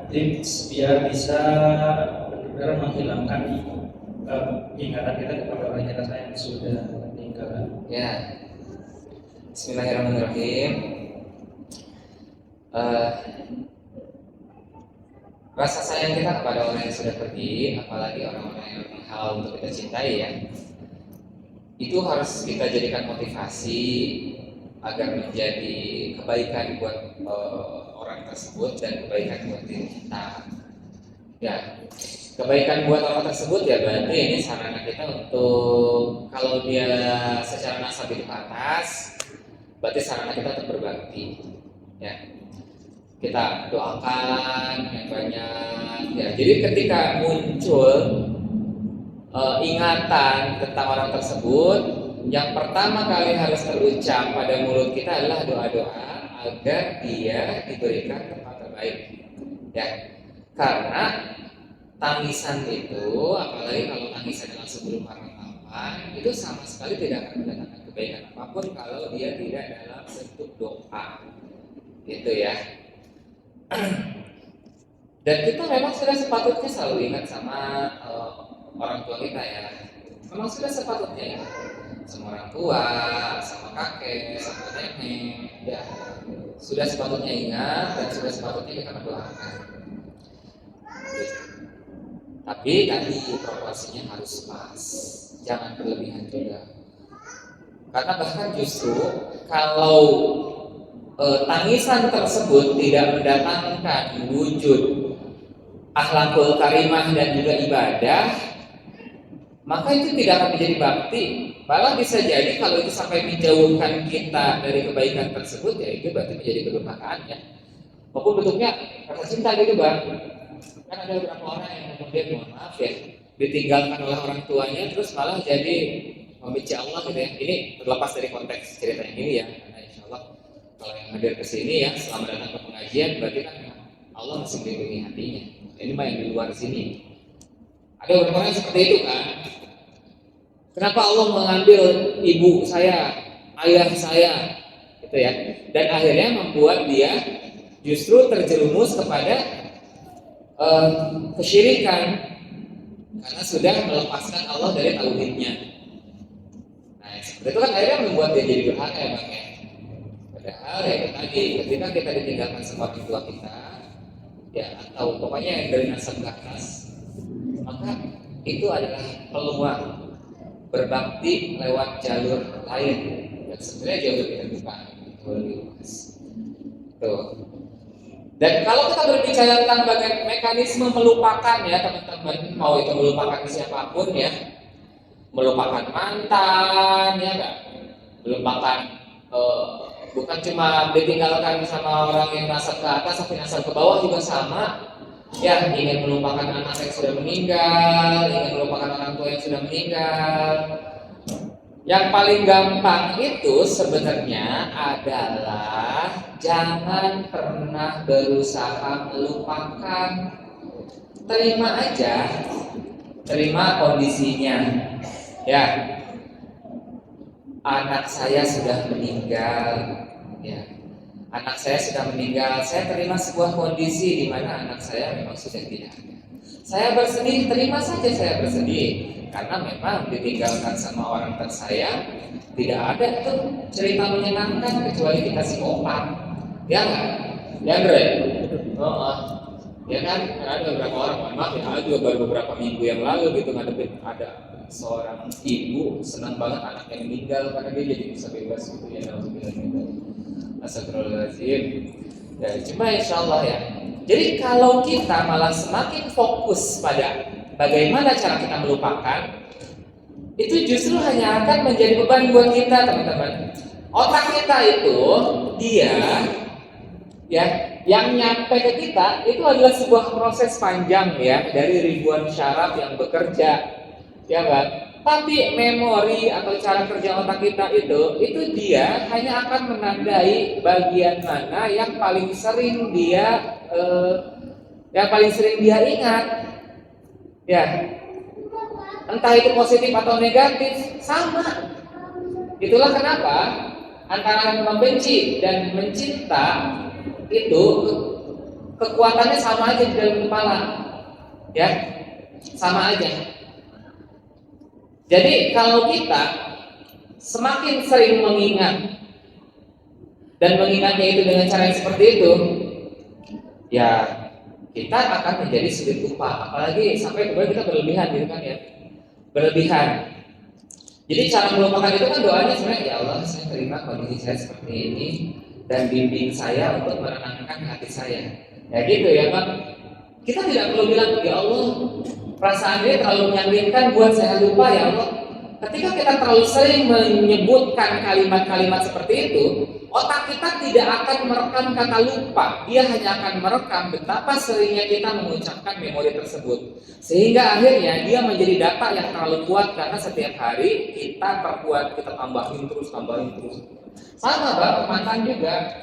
tips biar bisa benar-benar menghilangkan ingatan kita kepada orang yang sayang sudah meninggal. Ya, Bismillahirrahmanirrahim. Rasa sayang kita kepada orang yang sudah pergi, apalagi orang-orang yang hal untuk kita cintai ya, itu harus kita jadikan motivasi agar menjadi kebaikan buat orang tersebut dan kebaikan buat diri kita. Ya, kebaikan buat orang tersebut ya berarti ini sarana kita untuk kalau dia secara nasab itu ke atas, berarti sarana kita untuk berbakti. Ya, kita doakan yang banyak. Ya, jadi ketika muncul ingatan tentang orang tersebut, yang pertama kali harus terucap pada mulut kita adalah doa-doa agar dia diberikan tempat terbaik. Ya, karena tangisan itu, apalagi kalau tangisannya langsung berupa ratapan, itu sama sekali tidak akan mendatangkan kebaikan apapun kalau dia tidak dalam bentuk doa. Gitu ya. Dan kita memang sudah sepatutnya selalu ingat sama orang tua kita ya. Memang sudah sepatutnya ya. Sama orang tua, sama kakek, sama nenek, ya sudah sepatutnya ingat dan sudah sepatutnya kita mendoakan. Tapi tadi proporsinya harus pas, jangan berlebihan juga. Karena bahkan justru kalau tangisan tersebut tidak mendatangkan wujud akhlakul karimah dan juga ibadah, maka itu tidak akan menjadi bakti. Malah bisa jadi kalau itu sampai menjauhkan kita dari kebaikan tersebut, ya itu berarti menjadi kedurhakaan ya. Maupun bentuknya rasa cinta gitu bang. Kan ada beberapa orang yang kemudian mohon maaf ya, ditinggalkan oleh orang tuanya terus malah jadi membenci Allah gitu ya. Ini terlepas dari konteks cerita yang ini ya. Karena insya Allah kalau yang hadir ke sini ya selama datang ke pengajian berarti kan Allah masih melindungi hatinya. Ini mah yang di luar sini. Ada beberapa orang yang seperti itu kan. Kenapa Allah mengambil ibu saya, ayah saya, gitu ya? Dan akhirnya membuat dia justru terjerumus kepada kesyirikan karena sudah melepaskan Allah dari tauhidnya. Nah, seperti itu kan akhirnya membuat dia jadi durhaka ya bang ya. Padahal ya tadi ketika kita ditinggalkan sama orang tua kita, ya atau pokoknya yang dari nasab ke atas, maka itu adalah peluang berbakti lewat jalur lain dan sebenarnya jauh lebih terbuka, jauh lebih luas. Tuh. Dan kalau kita berbicara tentang bagaimana mekanisme melupakan ya teman-teman, mau itu melupakan siapapun ya, melupakan mantan ya enggak, melupakan bukan cuma ditinggalkan sama orang yang nasab ke atas, tapi nasab ke bawah juga sama. Ya, ingin melupakan anak yang sudah meninggal, ingin melupakan orang tua yang sudah meninggal. Yang paling gampang itu sebenarnya adalah jangan pernah berusaha melupakan. Terima aja, terima kondisinya. Ya, anak saya sudah meninggal. Ya. Anak saya sudah meninggal, saya terima sebuah kondisi di mana anak saya memang sudah tidak ada. Saya bersedih, terima saja saya bersedih, karena memang ditinggalkan sama orang tersayang. Tidak ada tuh cerita menyenangkan kecuali dikasih obat, ya nggak? Ya Andre? Ya kan? Karena ada beberapa orang, maaf ya, ada juga baru beberapa minggu yang lalu gitu ngadepin ada seorang ibu senang banget anaknya meninggal karena dia jadi bisa bebas gitu ya dalam gitu. Astagfirullahaladzim. Ya, cuma insya Allah ya. Jadi kalau kita malah semakin fokus pada bagaimana cara kita melupakan, itu justru hanya akan menjadi beban buat kita teman-teman. Otak kita itu dia ya yang nyampe ke kita itu adalah sebuah proses panjang ya dari ribuan syaraf yang bekerja, ya kan? Tapi memori atau cara kerja otak kita itu dia hanya akan menandai bagian mana yang paling sering dia ingat. Ya. Entah itu positif atau negatif, sama. Itulah kenapa antara membenci dan mencinta itu kekuatannya sama aja di dalam kepala, ya, sama aja. Jadi kalau kita semakin sering mengingat dan mengingatnya itu dengan cara yang seperti itu, ya kita akan menjadi sulit lupa. Apalagi sampai kemudian kita berlebihan gitu kan ya, berlebihan. Jadi cara melupakan itu kan doanya sebenarnya, ya Allah saya terima kondisi saya seperti ini dan bimbing saya untuk menenangkan hati saya. Ya gitu ya Pak. Kita tidak perlu bilang, ya Allah perasaan ini terlalu menyakitkan buat saya lupa ya Allah. Ketika kita terlalu sering menyebutkan kalimat-kalimat seperti itu, otak kita tidak akan merekam kata lupa. Dia hanya akan merekam betapa seringnya kita mengucapkan memori tersebut. Sehingga akhirnya dia menjadi data yang terlalu kuat karena setiap hari kita perkuat, kita tambahin terus. Sama Pak, mantan juga.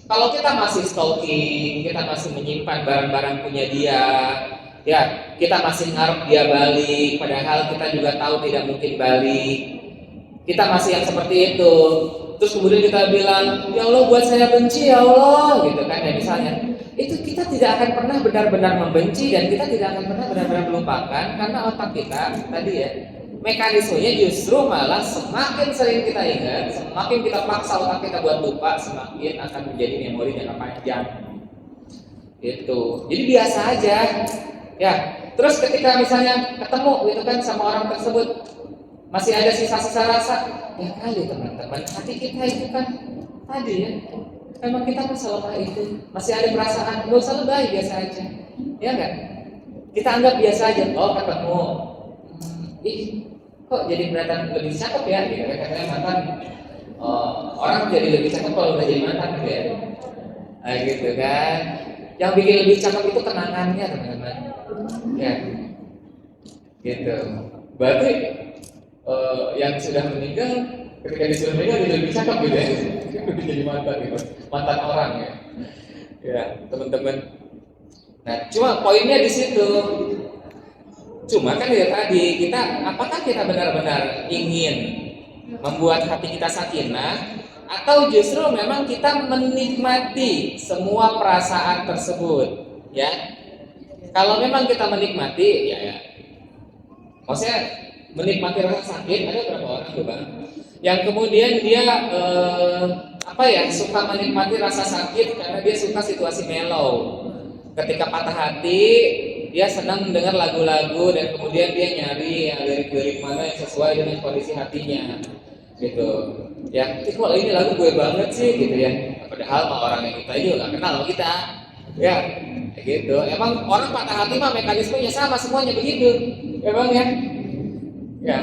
Kalau kita masih stalking, kita masih menyimpan barang-barang punya dia, ya, kita masih ngarep dia balik, padahal kita juga tahu tidak mungkin balik. Kita masih yang seperti itu. Terus kemudian kita bilang, ya Allah buat saya benci ya Allah, gitu kan ya misalnya. Itu kita tidak akan pernah benar-benar membenci dan kita tidak akan pernah benar-benar melupakan karena otak kita tadi ya, mekanismenya justru malah semakin sering kita ingat, semakin kita paksa otak kita buat lupa, semakin akan menjadi memori jangka panjang. Gitu. Jadi biasa aja. Ya, terus ketika misalnya ketemu gitu kan sama orang tersebut masih ada sisa-sisa rasa, ya kali teman-teman, hati kita itu kan tadi ya, memang kita masalah itu, masih ada perasaan, nggak usah lebay, biasa aja, ya enggak? Kita anggap biasa aja, oh ketemu, ih kok jadi kelihatan lebih cakep ya, gitu kan katanya mantan, orang jadi lebih cakep kalau udah jadi mantan gitu ya, nah, gitu kan, yang bikin lebih cakep itu kenangannya teman-teman. Ya, gitu. Berarti yang sudah meninggal, ketika dia sudah meninggal dia lebih cakep gitu ya, jadi mantan gitu, mantan orang ya. Ya, teman-teman. Nah, cuma poinnya di situ. Cuma kan ya tadi kita, apakah kita benar-benar ingin membuat hati kita sakinah, atau justru memang kita menikmati semua perasaan tersebut, ya? Kalau memang kita menikmati, ya, maksudnya menikmati rasa sakit, ada berapa orang tuh Bang? Yang kemudian dia suka menikmati rasa sakit karena dia suka situasi mellow. Ketika patah hati, dia senang mendengar lagu-lagu dan kemudian dia nyari lirik-lirik mana yang sesuai dengan kondisi hatinya, gitu. Ya, kok ini lagu gue banget sih, gitu ya. Padahal orang yang kita juga nggak kenal sama kita. Ya, gitu. Emang orang patah hati mah mekanismenya sama semuanya begitu. Emang ya. Ya,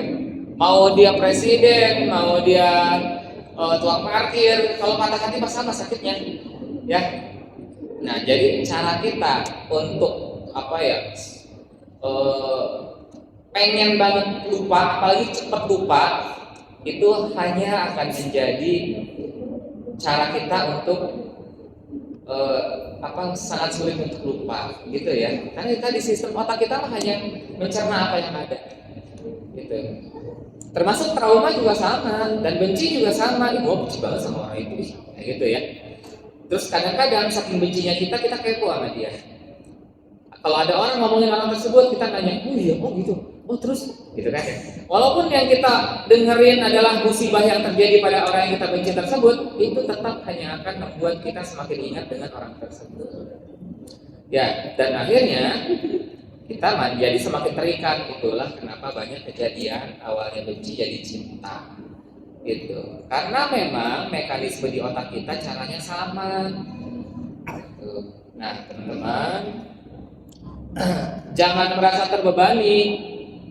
mau dia presiden, mau dia tukang parkir, kalau patah hati mah sama sakitnya. Ya. Nah, jadi cara kita untuk pengen banget lupa, apalagi cepat lupa, itu hanya akan menjadi cara kita untuk sangat sulit untuk lupa, gitu ya. Karena tadi sistem otak kita hanya mencerna apa yang ada, gitu. Termasuk trauma juga sama dan benci juga sama. Gue benci banget sama orang itu, kayak gitu ya. Terus kadang-kadang saking bencinya kita kepo sama dia. Kalau ada orang ngomongin orang tersebut, kita nanya, oh iya, oh gitu, oh terus, gitu kan ya. Walaupun yang kita dengerin adalah musibah yang terjadi pada orang yang kita benci tersebut, itu tetap hanya akan membuat kita semakin ingat dengan orang tersebut. Ya, dan akhirnya kita jadi semakin terikat. Itulah kenapa banyak kejadian awalnya benci jadi cinta, gitu. Karena memang mekanisme di otak kita caranya sama. Gitu. Nah, teman-teman, jangan merasa terbebani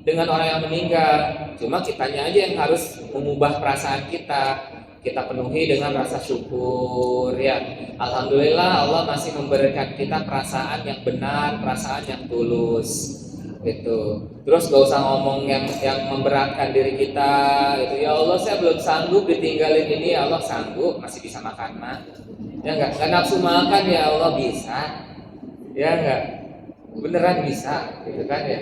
dengan orang yang meninggal. Cuma kitanya aja yang harus mengubah perasaan kita. Kita penuhi dengan rasa syukur ya. Alhamdulillah Allah masih memberikan kita perasaan yang benar, perasaan yang tulus, gitu. Terus gak usah ngomong yang memberatkan diri kita, gitu. Ya Allah saya belum sanggup ditinggalin ini, ya Allah sanggup, masih bisa makan mah. Ya enggak nafsu makan, ya Allah bisa. Ya enggak, beneran bisa, gitu kan ya.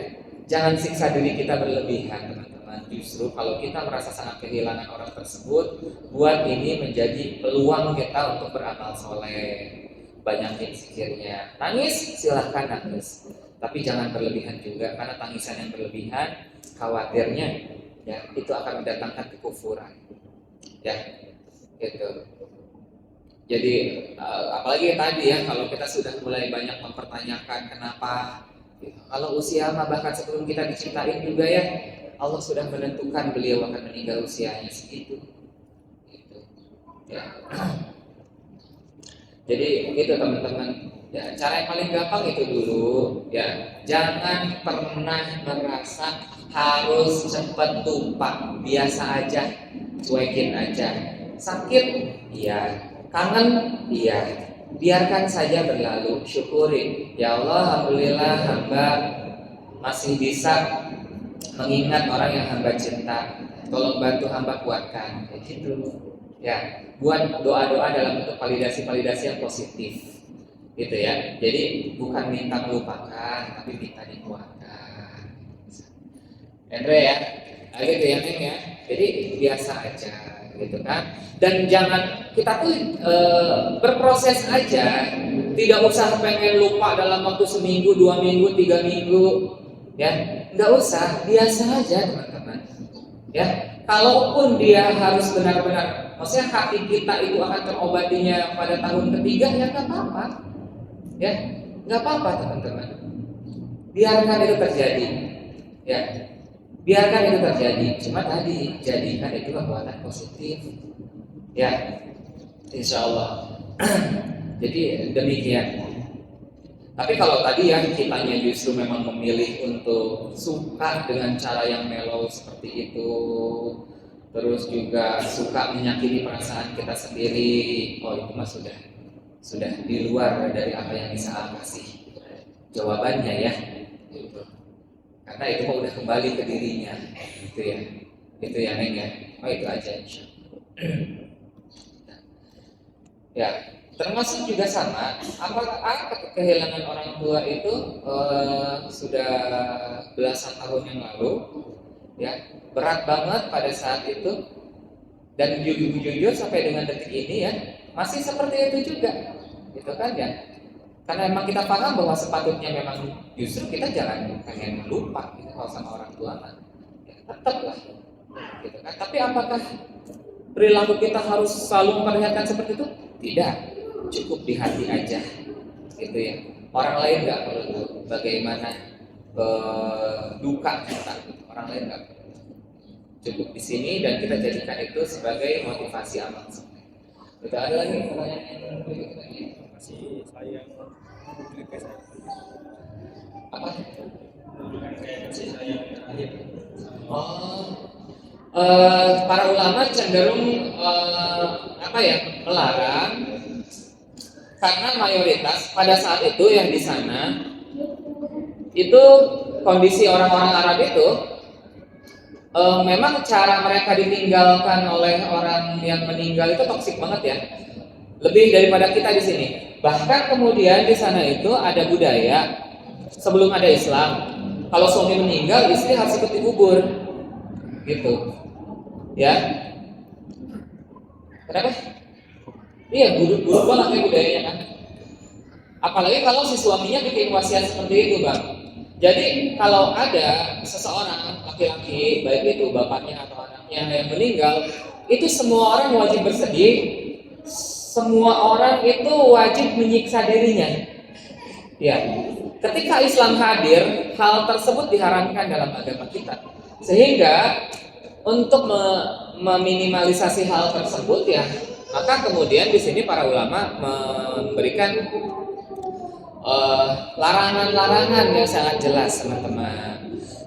Jangan siksa diri kita berlebihan, teman-teman. Justru kalau kita merasa sangat kehilangan orang tersebut, buat ini menjadi peluang kita untuk beramal soleh. banyakin zikirnya. Nangis silahkan nangis, tapi jangan berlebihan juga, karena tangisan yang berlebihan khawatirnya ya itu akan mendatangkan kekufuran. Ya, gitu. Jadi apalagi tadi ya, kalau kita sudah mulai banyak mempertanyakan kenapa, gitu. Kalau usia mah bahkan sebelum kita diciptain juga ya, Allah sudah menentukan beliau akan meninggal usianya segitu. Gitu. Ya. Jadi itu teman-teman. Ya, cara yang paling gampang itu dulu, ya jangan pernah merasa harus cepat tumpah, biasa aja, cuekin aja. Sakit, iya. Kangen, iya. Biarkan saja berlalu, syukuri. Ya Allah, alhamdulillah hamba masih bisa mengingat orang yang hamba cinta. Tolong bantu hamba kuatkan, kayak gitu. Ya, buat doa-doa dalam bentuk validasi-validasi yang positif. Gitu ya. Jadi bukan minta melupakan, tapi minta dikuatkan. Andre ya, gitu ya Neng ya. Jadi biasa aja, gitu kan. Dan jangan kita tuh berproses aja, tidak usah pengen lupa dalam waktu seminggu, 2 minggu, 3 minggu, ya, nggak usah, biasa aja teman-teman. Ya, kalaupun dia harus benar-benar, maksudnya hati kita itu akan terobatinya pada tahun ketiga, ya nggak apa-apa. Ya, nggak apa-apa teman-teman. Biarkan itu terjadi. Ya, biarkan itu terjadi. Cuma tadi jadikan itu kekuatan positif. Ya, insya Allah. Jadi demikian. Tapi kalau tadi ya kitanya justru memang memilih untuk suka dengan cara yang mellow seperti itu, terus juga suka menyakiti perasaan kita sendiri, oh itu mah sudah di luar dari apa yang bisa Allah kasih jawabannya ya, gitu. Karena itu mah udah kembali ke dirinya, itu ya Neng ya. Oh itu aja insya Allah. Ya, termasuk juga sama. Apakah kehilangan orang tua itu sudah belasan tahun yang lalu, ya berat banget pada saat itu, dan jujur sampai dengan detik ini ya masih seperti itu juga, gitu kan ya? Karena memang kita paham bahwa sepatutnya memang justru kita jangan pengen lupa gitu, kalau sama orang tua kan, ya, tetap lah, gitu kan? Tapi apakah perilaku kita harus selalu memperlihatkan seperti itu? Tidak, cukup di hati aja, gitu ya. Orang lain nggak perlu tahu bagaimana duka kita, orang lain nggak perlu. Cukup di sini dan kita jadikan itu sebagai motivasi amal. Kita ada lagi pertanyaan berikutnya. Masih sayang publik saya. Apa? Kasih sayang terakhir. Para ulama cenderung melarang, karena mayoritas pada saat itu yang di sana itu kondisi orang-orang Arab itu memang cara mereka ditinggalkan oleh orang yang meninggal itu toksik banget ya, lebih daripada kita di sini. Bahkan kemudian di sana itu ada budaya sebelum ada Islam, kalau suami meninggal istri harus ikut dikubur, gitu, ya. Kenapa? Iya, buruk banget ya budayanya kan. Apalagi kalau si suaminya bikin wasiat seperti itu, Bang. Jadi kalau ada seseorang laki-laki, baik itu bapaknya atau anaknya yang meninggal, itu semua orang wajib bersedih, semua orang itu wajib menyiksa dirinya. Ya, ketika Islam hadir, hal tersebut diharamkan dalam agama kita. Sehingga untuk meminimalisasi hal tersebut ya, maka kemudian di sini para ulama memberikan larangan-larangan yang sangat jelas, teman-teman.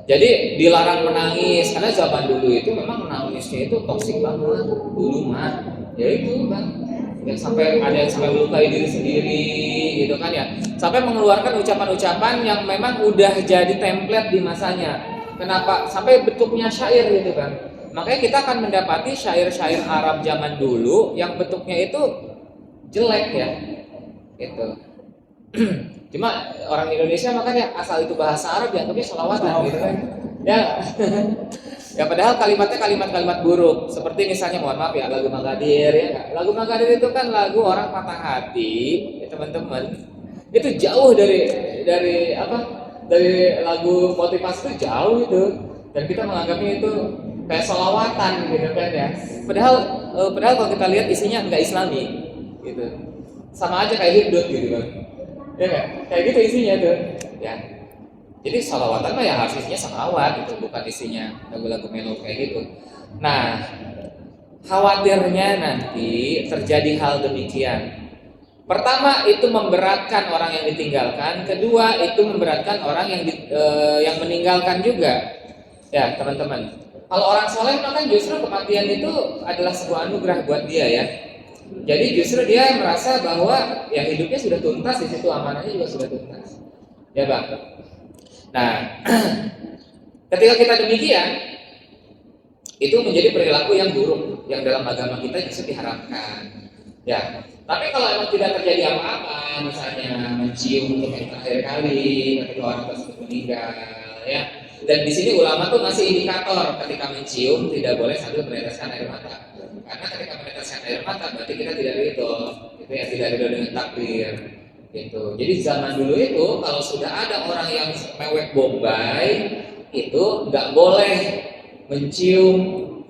Jadi dilarang menangis, karena zaman dulu itu memang menangisnya itu toksik banget dulu mah. Ya itu Bang, yang sampai ada yang sampai melukai diri sendiri, gitu kan ya. Sampai mengeluarkan ucapan-ucapan yang memang udah jadi template di masanya. Kenapa? Sampai bentuknya syair gitu kan. Makanya kita akan mendapati syair-syair Arab zaman dulu yang bentuknya itu jelek ya, gitu. Cuma orang Indonesia makanya asal itu bahasa Arab ya, tapi sholawatan gitu kan. Ya. Ya padahal kalimatnya kalimat-kalimat buruk. Seperti misalnya mohon maaf ya lagu Magadir ya nggak? Lagu Magadir itu kan lagu orang patah hati, ya teman-teman. Itu jauh dari apa? Dari lagu motivasi itu jauh itu. Dan kita menganggapnya itu kayak sholawatan gitu kan ya. Padahal kalau kita lihat isinya nggak Islami gitu. Sama aja kayak hibdut gitu kan. Ya nggak? Kayak gitu isinya tuh. Ya. Jadi sholawatan mah ya harus isinya salawat gitu, bukan isinya lagu-lagu melo kayak gitu. Nah, khawatirnya nanti terjadi hal demikian. Pertama itu memberatkan orang yang ditinggalkan, kedua itu memberatkan orang yang meninggalkan juga. Ya teman-teman, kalau orang soleh maka justru kematian itu adalah sebuah anugerah buat dia ya. Jadi justru dia merasa bahwa ya hidupnya sudah tuntas di situ, amanahnya juga sudah tuntas. Ya bang. Nah, ketika kita demikian, itu menjadi perilaku yang buruk yang dalam agama kita justru diharapkan. Ya, tapi kalau emang tidak terjadi apa-apa, misalnya mencium untuk yang terakhir kali ketika orang tersebut meninggal, ya. Dan di sini ulama tuh masih indikator ketika mencium tidak boleh sambil meneteskan air mata. Karena ketika meneteskan air mata berarti kita tidak ridho, itu ya tidak ridho dengan takdir. Gitu. Jadi zaman dulu itu kalau sudah ada orang yang mewek bombay itu nggak boleh mencium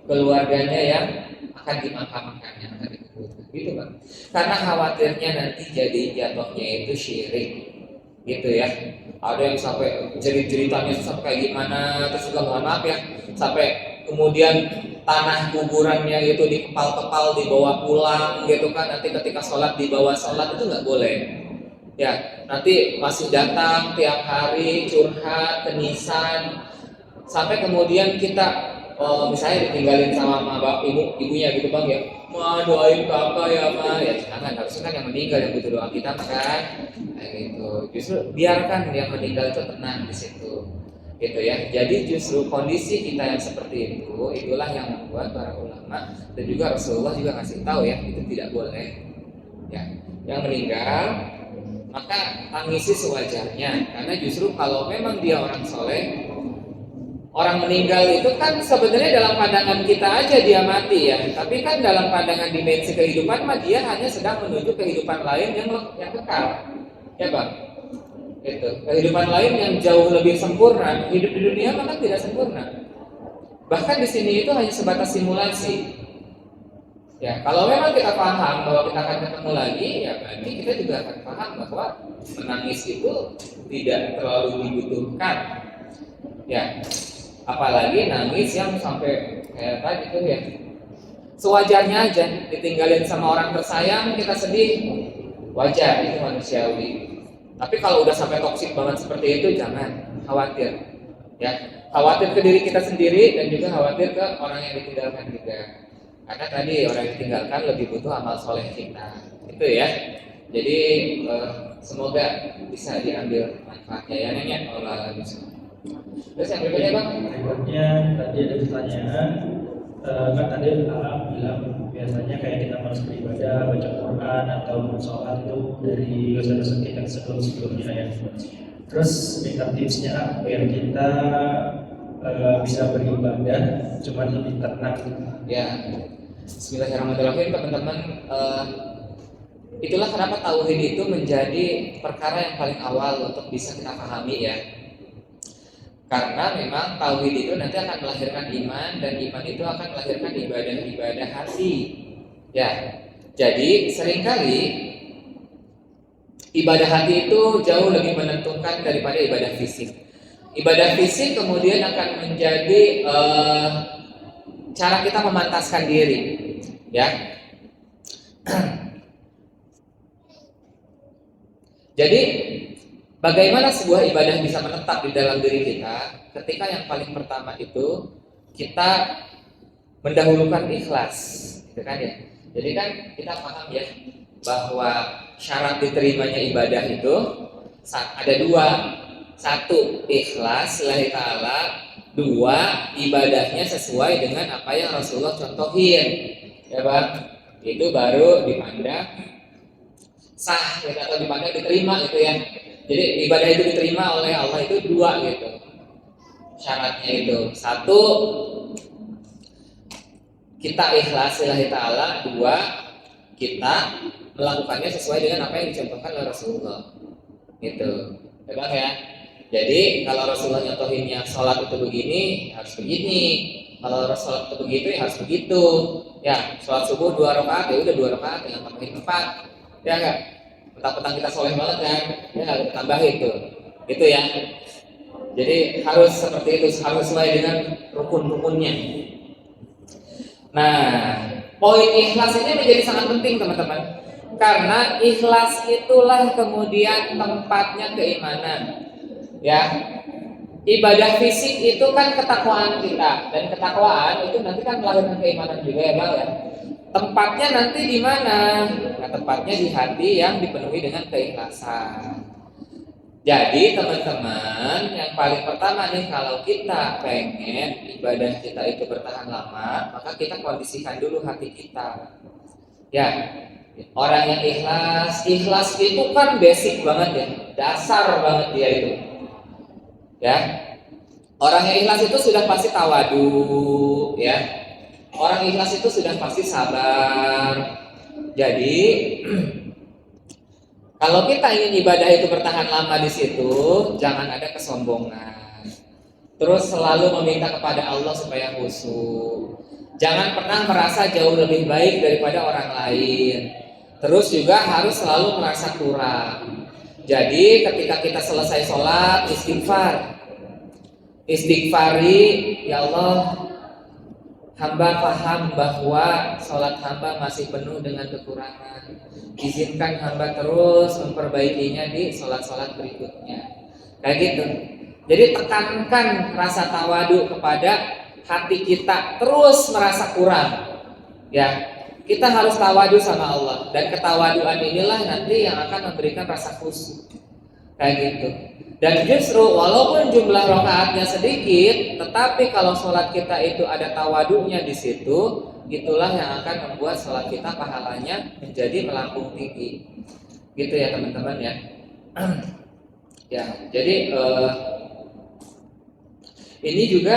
keluarganya yang akan dimakamkannya, akan dikuburkan, gitu kan? Karena khawatirnya nanti jadi jatuhnya itu syirik, gitu ya. Ada yang sampai ceritanya sampai kayak gimana, terus juga mohon maaf ya, sampai kemudian tanah kuburannya itu dikepal-kepal dibawa pulang, gitu kan? Nanti ketika sholat dibawa sholat itu nggak boleh. Ya, nanti masih datang tiap hari curhat, tenisan, sampai kemudian kita misalnya ditinggalin sama ibunya gitu bang ya, ma doain kakak ya ma, ya jangan, harusnya kan yang meninggal yang butuh doa kita kan, kayak gitu. Justru biarkan yang meninggal itu tenang di situ, gitu ya. Jadi justru kondisi kita yang seperti itu, itulah yang membuat para ulama dan juga Rasulullah juga ngasih tahu ya, itu tidak boleh. Ya, yang meninggal maka tangisi sewajarnya, karena justru kalau memang dia orang soleh, orang meninggal itu kan sebenarnya dalam pandangan kita aja dia mati ya, tapi kan dalam pandangan dimensi kehidupan mah dia hanya sedang menuju kehidupan lain yang kekal, ya bang. Itu kehidupan lain yang jauh lebih sempurna. Hidup di dunia mah kan tidak sempurna. Bahkan di sini itu hanya sebatas simulasi. Ya, kalau memang kita paham bahwa kita akan ketemu lagi, ya berarti kita juga akan paham bahwa menangis itu tidak terlalu dibutuhkan. Ya, apalagi nangis yang sampai kayak tadi tuh ya. Sewajarnya aja ditinggalin sama orang tersayang kita sedih, wajar, itu manusiawi. Tapi kalau udah sampai toksik banget seperti itu jangan khawatir. Ya, khawatir ke diri kita sendiri dan juga khawatir ke orang yang ditinggalkan juga. Karena tadi orang yang ditinggalkan lebih butuh amal soleh kita, itu ya. Jadi semoga bisa diambil manfaatnya ya nanya Allah bisa. Terus yang berikutnya bang? Berikutnya tadi ada pertanyaan, kan tadi bilang biasanya kayak kita harus beribadah, baca Quran atau sholat itu dari dosa-dosa kita sebelumnya ya. Terus minta tipsnya biar kita bisa beribadah cuman lebih tenang. Ya, Bismillahirrahmanirrahim teman-teman. Itulah kenapa tauhid itu menjadi perkara yang paling awal untuk bisa kita pahami ya. Karena memang tauhid itu nanti akan melahirkan iman, dan iman itu akan melahirkan ibadah-ibadah hati. Ya, jadi seringkali ibadah hati itu jauh lebih menentukan daripada ibadah fisik. Ibadah fisik kemudian akan menjadi cara kita memantaskan diri, ya. Jadi bagaimana sebuah ibadah bisa menetap di dalam diri kita ketika yang paling pertama itu kita mendahulukan ikhlas, gitu kan ya. Jadi kan kita paham ya bahwa syarat diterimanya ibadah itu ada dua. Satu, ikhlas lillahi ta'ala. Dua, ibadahnya sesuai dengan apa yang Rasulullah contohin, ya bang. Itu baru dipandang sah gitu, atau dipandang diterima gitu ya. Jadi ibadah itu diterima oleh Allah itu dua gitu syaratnya itu. Satu, kita ikhlas lillahi ta'ala, dua, kita melakukannya sesuai dengan apa yang dicontohkan oleh Rasulullah. Gitu. Ya Bang ya. Jadi kalau Rasulullah nyontohinnya sholat itu begini, harus begini. Kalau sholat itu begitu, ya harus begitu. Ya, sholat subuh 2 rakaat, ya udah 2 rakaat, jangan tambahin 4. Ya enggak? Petang-petang kita soleh banget kan? Ya enggak, tambahin tuh. Gitu ya. Jadi harus seperti itu, harus sesuai dengan rukun-rukunnya. Nah, poin ikhlas ini menjadi sangat penting teman-teman. Karena ikhlas itulah kemudian tempatnya keimanan. Ya, ibadah fisik itu kan ketakwaan kita, dan ketakwaan itu nanti kan melahirkan keimanan juga ya Bang ya. Tempatnya nanti di mana? Nah, tempatnya di hati yang dipenuhi dengan keikhlasan. Jadi teman-teman, yang paling pertama nih, kalau kita pengen ibadah kita itu bertahan lama, maka kita kondisikan dulu hati kita. Ya, orang yang ikhlas itu kan basic banget ya, dasar banget dia itu. Ya, orang yang ikhlas itu sudah pasti tawadu, ya. Orang ikhlas itu sudah pasti sabar. Jadi kalau kita ingin ibadah itu bertahan lama di situ, jangan ada kesombongan. Terus selalu meminta kepada Allah supaya khusyuk. Jangan pernah merasa jauh lebih baik daripada orang lain. Terus juga harus selalu merasa kurang. Jadi ketika kita selesai sholat, istighfari, ya Allah, hamba paham bahwa sholat hamba masih penuh dengan kekurangan. Izinkan hamba terus memperbaikinya di sholat-sholat berikutnya. Kayak gitu. Jadi tekankan rasa tawadu kepada hati kita, terus merasa kurang. Ya, kita harus tawadu sama Allah, dan ketawaduan inilah nanti yang akan memberikan rasa khusyuk. Kayak gitu. Dan justru walaupun jumlah rakaatnya sedikit, tetapi kalau sholat kita itu ada tawadunya di situ, itulah yang akan membuat sholat kita pahalanya menjadi melambung tinggi. Gitu ya teman-teman ya. Ya, jadi ini juga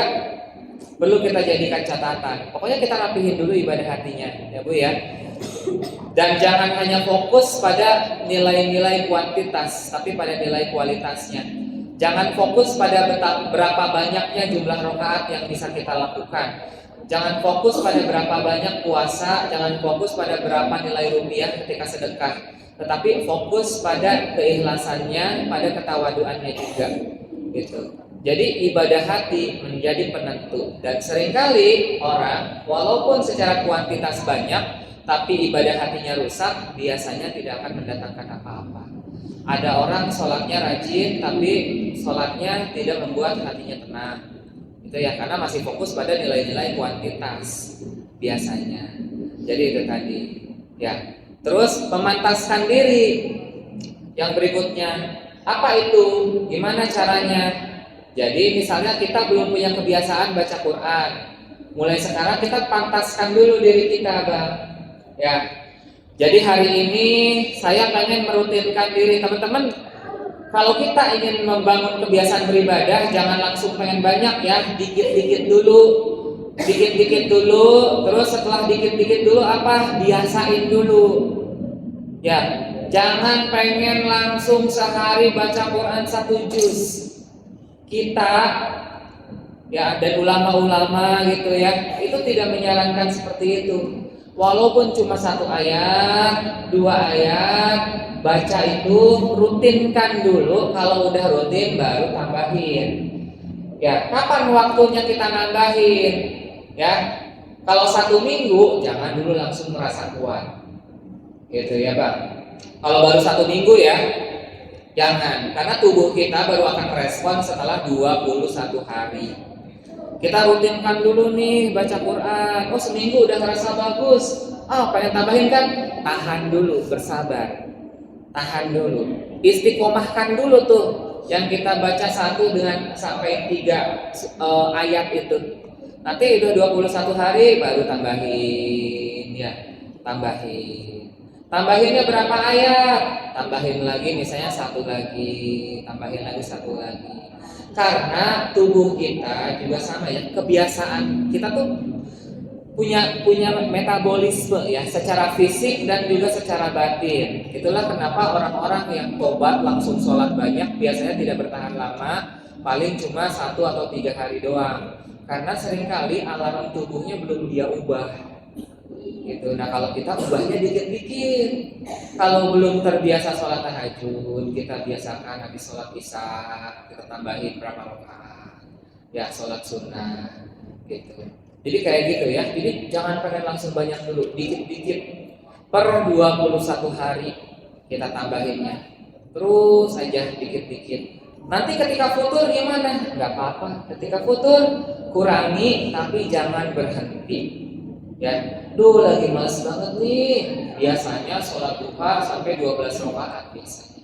perlu kita jadikan catatan. Pokoknya kita rapihin dulu ibadah hatinya, ya Bu ya. Dan jangan hanya fokus pada nilai-nilai kuantitas, tapi pada nilai kualitasnya. Jangan fokus pada berapa banyaknya jumlah rakaat yang bisa kita lakukan. Jangan fokus pada berapa banyak puasa, jangan fokus pada berapa nilai rupiah ketika sedekah. Tetapi fokus pada keikhlasannya, pada ketawaduannya juga. Gitu. Jadi ibadah hati menjadi penentu. Dan seringkali orang walaupun secara kuantitas banyak, tapi ibadah hatinya rusak, biasanya tidak akan mendatangkan apa-apa. Ada orang sholatnya rajin, tapi sholatnya tidak membuat hatinya tenang. Itu ya, karena masih fokus pada nilai-nilai kuantitas biasanya. Jadi itu tadi. Ya. Terus memantaskan diri. Yang berikutnya, apa itu? Gimana caranya? Jadi misalnya kita belum punya kebiasaan baca Quran. Mulai sekarang kita pantaskan dulu diri kita, Bang. Ya, jadi hari ini saya pengen merutinkan diri teman-teman. Kalau kita ingin membangun kebiasaan beribadah, jangan langsung pengen banyak ya, dikit-dikit dulu, terus setelah dikit-dikit dulu apa? Biasain dulu. Ya, jangan pengen langsung sehari baca Quran 1 juz. Kita ya, dan ulama-ulama gitu ya, itu tidak menyarankan seperti itu. Walaupun cuma 1 ayat, 2 ayat, baca itu rutinkan dulu. Kalau udah rutin baru tambahin. Ya, kapan waktunya kita nambahin? Ya, kalau 1 minggu jangan dulu langsung merasa kuat. Gitu ya Bang. Kalau baru 1 minggu ya, jangan. Karena tubuh kita baru akan respon setelah 21 hari. Kita rutinkan dulu nih baca Quran. Oh, seminggu udah ngerasa bagus. Pengen tambahin kan? Tahan dulu, bersabar. Tahan dulu. Istiqomahkan dulu tuh yang kita baca 1 dengan sampai 3 ayat itu. Nanti udah 21 hari baru tambahin ya. Tambahinnya berapa ayat? Tambahin lagi misalnya 1 lagi, tambahin lagi 1 lagi. Karena tubuh kita juga sama ya, kebiasaan kita tuh punya metabolisme ya, secara fisik dan juga secara batin. Itulah kenapa orang-orang yang tobat langsung sholat banyak biasanya tidak bertahan lama, paling cuma 1 atau 3 hari doang. Karena seringkali alarm tubuhnya belum dia ubah. Gitu. Nah kalau kita ubahnya dikit-dikit, kalau belum terbiasa sholat tahajud, kita biasakan habis sholat isya kita tambahin berapa rakaat, ya sholat sunnah, gitu. Jadi kayak gitu ya. Jadi jangan pengen langsung banyak dulu, dikit-dikit per 21 hari kita tambahinnya, terus aja dikit-dikit. Nanti ketika futur gimana? Gak apa-apa. Ketika futur kurangi, tapi jangan berhenti. Ya, lagi males banget nih. Biasanya sholat duha sampai 12 rakaat biasanya.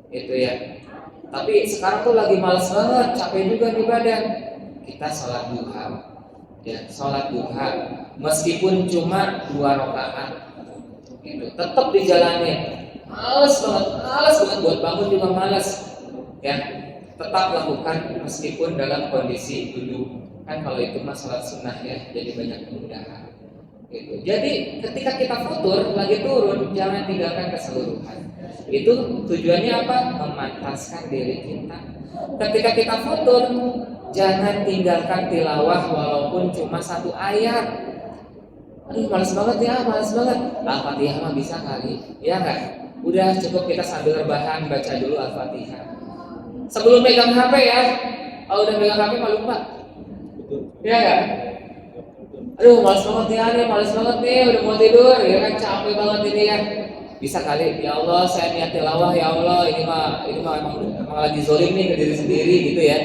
Itu ya. Tapi sekarang tuh lagi males banget, capek juga nih badan. Kita sholat duha. Ya, sholat duha meskipun cuma 2 rakaat. Gitu. Tetap dijalanin. Males banget buat bangun juga males. Ya, tetap lakukan meskipun dalam kondisi duduk. Kan kalau itu mah sholat sunnah ya, jadi banyak kemudahan. Gitu. Jadi ketika kita futur lagi turun, jangan tinggalkan keseluruhan. Itu tujuannya apa? Memantaskan diri kita. Ketika kita futur, jangan tinggalkan tilawah walaupun cuma 1 ayat. Aduh males banget ya, males banget. Al-Fatihah mah bisa kali, ya nggak? Udah cukup kita sambil rebahan baca dulu Al-Fatihah. Sebelum megang HP ya, kalau udah megang HP malu lupa. Ya nggak? Aduh males banget nih, udah mau tidur, ya kan capek banget ini ya. Bisa kali, ya Allah saya niat tilawah ya Allah, ini mah emang lagi zolim nih ke diri sendiri gitu ya.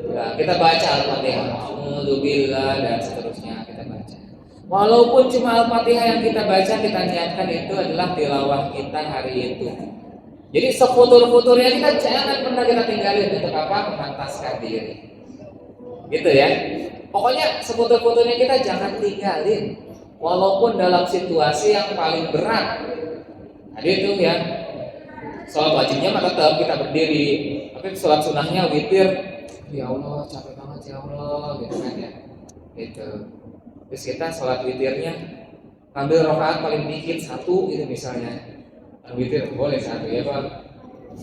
Nah, kita baca Al-Fatihah, alhamdulillah dan seterusnya kita baca. Walaupun cuma Al-Fatihah yang kita baca, kita niatkan itu adalah tilawah kita hari itu. Jadi sefutur-futurnya kita jangan pernah kita tinggalin untuk apa? Memantaskan diri. Gitu ya. Pokoknya seputar-putarnya kita jangan tinggalin, walaupun dalam situasi yang paling berat. Jadi itu ya, sholat wajibnya mah tetap kita berdiri, tapi sholat sunnahnya witir. Ya Allah capek banget ya Allah, gitu kan ya. Gitu. Terus kita sholat witirnya ambil rakaat paling dikit 1 gitu misalnya. Witir boleh 1 ya Pak.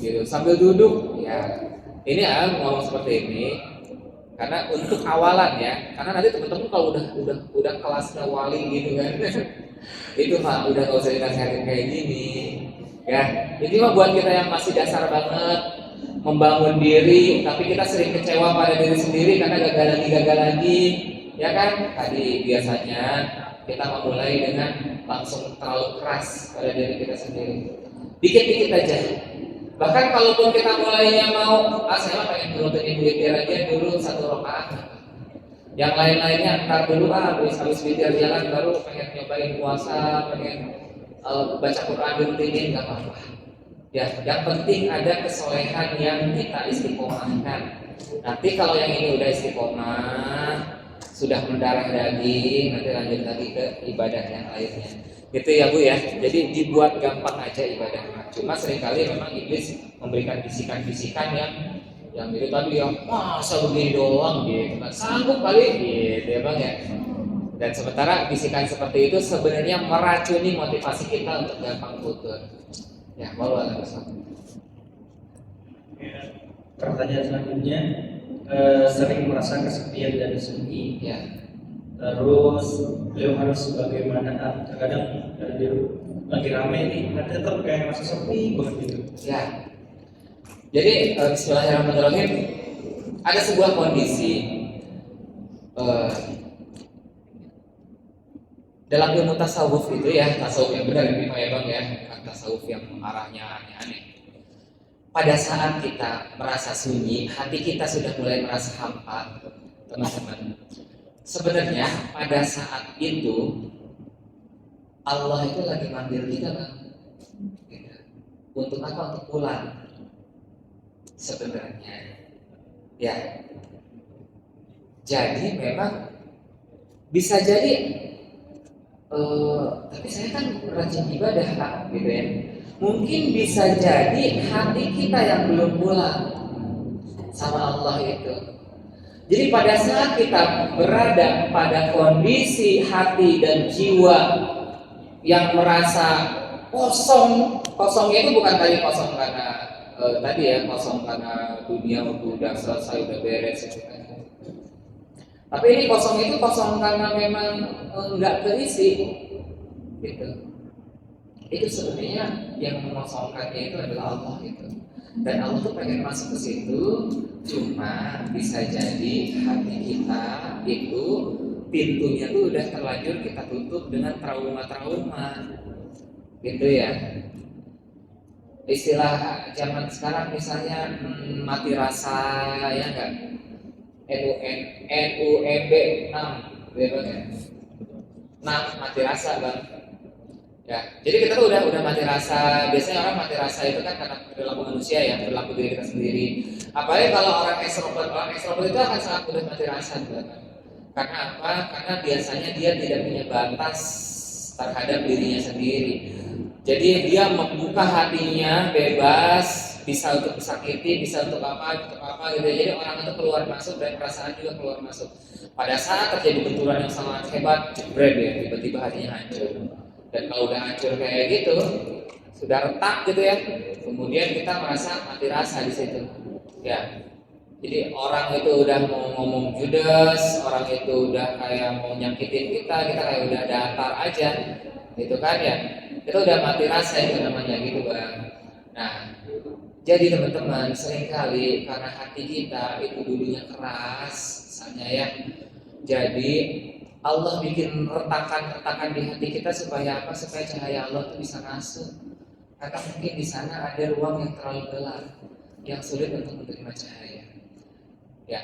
Gitu. Sambil duduk ya. Ini ngomong seperti ini. Karena untuk awalan ya, karena nanti teman-teman kalau udah kelasnya wali gitu kan, itu mah udah nggak usah dinasihatin kayak gini, ya. Ini mah buat kita yang masih dasar banget, membangun diri, tapi kita sering kecewa pada diri sendiri karena gagal lagi, ya kan? Tadi biasanya kita memulai dengan langsung terlalu keras pada diri kita sendiri, dikit-dikit aja. Bahkan kalaupun kita mulainya mau, saya pengen nurutin witir aja dulu 1 rakaat. Yang lain-lainnya ntar dulu habis witir jalan baru pengen nyobain puasa, pengen baca Quran dirutinin, nggak apa-apa. Ya, yang penting ada kesolehan yang kita istiqomahkan. Nanti kalau yang ini udah istiqomah, sudah mendarah daging, nanti lanjut lagi ke ibadah yang lainnya. Gitu ya Bu ya. Jadi dibuat gampang aja ibadah. Cuma seringkali memang iblis memberikan bisikan-bisikan yang itu tadi yang masa begini doang gitu kan, sanggup kali gitu ya Bang ya. Dan sementara bisikan seperti itu sebenarnya meracuni motivasi kita untuk gampang futur. Ya, wallahu a'lam. Pertanyaan selanjutnya, sering merasa kesepian dan sunyi. Ya. Terus beliau harus bagaimana? Terkadang dia lagi rame nih, tapi tetap kayak merasa sepi banget gitu. Ya. Jadi bismillahirrahmanirrahim, ada sebuah kondisi dalam ilmu tasawuf itu ya, tasawuf yang benar ini Pak ya Bang ya, bukan tasawuf yang arahnya aneh-aneh. Pada saat kita merasa sunyi, hati kita sudah mulai merasa hampa, teman-teman. Sebenarnya pada saat itu Allah itu lagi manggil kita Bang. Untuk apa? Untuk pulang. Sebenarnya ya. Jadi memang bisa jadi tapi saya kan rajin ibadah Kak, gitu ya. Mungkin bisa jadi hati kita yang belum pulang sama Allah itu. Jadi pada saat kita berada pada kondisi hati dan jiwa yang merasa kosong, kosongnya itu bukan tadi kosong karena tadi ya, kosong karena dunia udah selesai, udah beres gitu kan. Tapi ini kosong itu kosong karena memang nggak terisi gitu. Itu sebenarnya yang mengosongkannya itu adalah Allah gitu. Dan Allah tuh pengen masuk ke situ, cuma bisa jadi hati kita itu pintunya tuh udah terlanjur kita tutup dengan trauma-trauma gitu ya. Istilah zaman sekarang misalnya mati rasa ya enggak, NUMB 6 ya bang ya, mati rasa bang. Ya, jadi kita tuh udah mati rasa. Biasanya orang mati rasa itu kan karena perilaku manusia ya, perilaku diri kita sendiri. Apalagi kalau orang ekstrovert itu akan sangat mudah mati rasa kan. Karena apa? Karena biasanya dia tidak punya batas terhadap dirinya sendiri. Jadi dia membuka hatinya bebas, bisa untuk disakiti, bisa untuk apa gitu. Jadi orang itu keluar masuk dan perasaan juga keluar masuk. Pada saat terjadi benturan yang sangat hebat, jebret ya, tiba-tiba hatinya hancur. Dan kalau udah hancur kayak gitu, sudah retak gitu ya, kemudian kita merasa mati rasa di situ. Ya, jadi orang itu udah mau ngomong judes, orang itu udah kayak mau nyakitin kita kayak udah datar aja, gitu kan ya. Itu udah mati rasa itu namanya gitu bang. Nah, jadi teman-teman seringkali karena hati kita itu dulunya keras, misalnya ya. Jadi Allah bikin retakan-retakan di hati kita supaya apa? Supaya cahaya Allah itu bisa masuk. Karena mungkin di sana ada ruang yang terlalu gelap, yang sulit untuk menerima cahaya. Ya.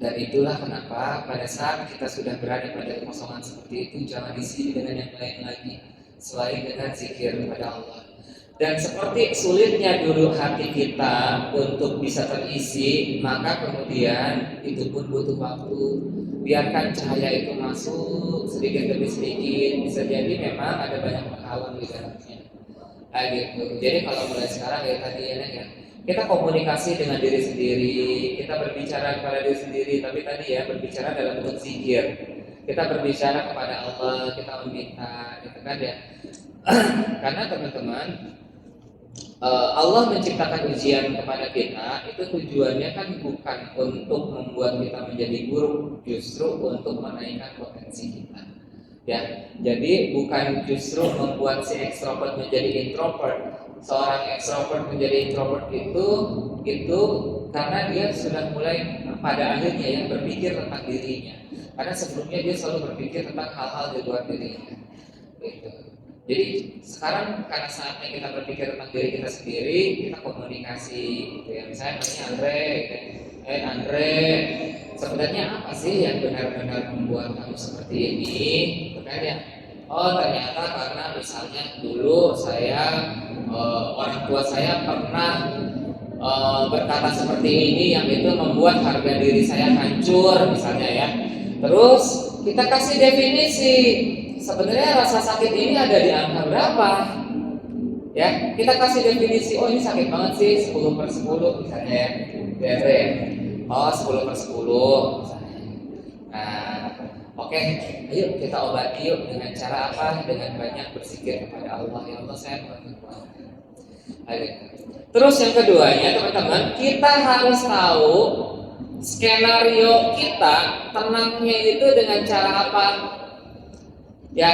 Dan itulah kenapa pada saat kita sudah berada pada kekosongan seperti itu, jangan diisi dengan yang lain lagi selain dengan zikir kepada Allah. Dan seperti sulitnya dulu hati kita untuk bisa terisi, maka kemudian itu pun butuh waktu. Biarkan cahaya itu masuk sedikit demi sedikit. Bisa jadi memang ada banyak penghalang di dalamnya. Gitu. Jadi kalau mulai sekarang ya tadi ya, kita komunikasi dengan diri sendiri, kita berbicara kepada diri sendiri, tapi tadi ya berbicara dalam bentuk zikir. Kita berbicara kepada Allah, kita meminta, gitu kan ya. Karena teman-teman, Allah menciptakan ujian kepada kita itu tujuannya kan bukan untuk membuat kita menjadi buruk, justru untuk menaikkan potensi kita. Ya, jadi bukan justru membuat si ekstrovert menjadi introvert. Seorang ekstrovert menjadi introvert itu karena dia sudah mulai pada akhirnya yang berpikir tentang dirinya. Karena sebelumnya dia selalu berpikir tentang hal-hal di luar dirinya. Gitu. Jadi sekarang karena saatnya kita berpikir tentang diri kita sendiri, kita komunikasi gitu ya. Misalnya namanya Andre, Andre, sebenarnya apa sih yang benar-benar membuat kamu seperti ini? Gitu kan ya. Oh ternyata karena misalnya dulu saya orang tua saya pernah berkata seperti ini yang itu membuat harga diri saya hancur misalnya ya. Terus kita kasih definisi. Sebenarnya rasa sakit ini ada di angka berapa? Ya, kita kasih definisi. Oh ini sakit banget sih 10/10 misalnya ya. DR. Oh 10/10 misalnya. Nah, oke, ayo kita obati yuk dengan cara apa? Dengan banyak berzikir kepada Allah. Ya Allah saya mohon. Terus yang keduanya teman-teman, kita harus tahu skenario kita tenangnya itu dengan cara apa? Ya,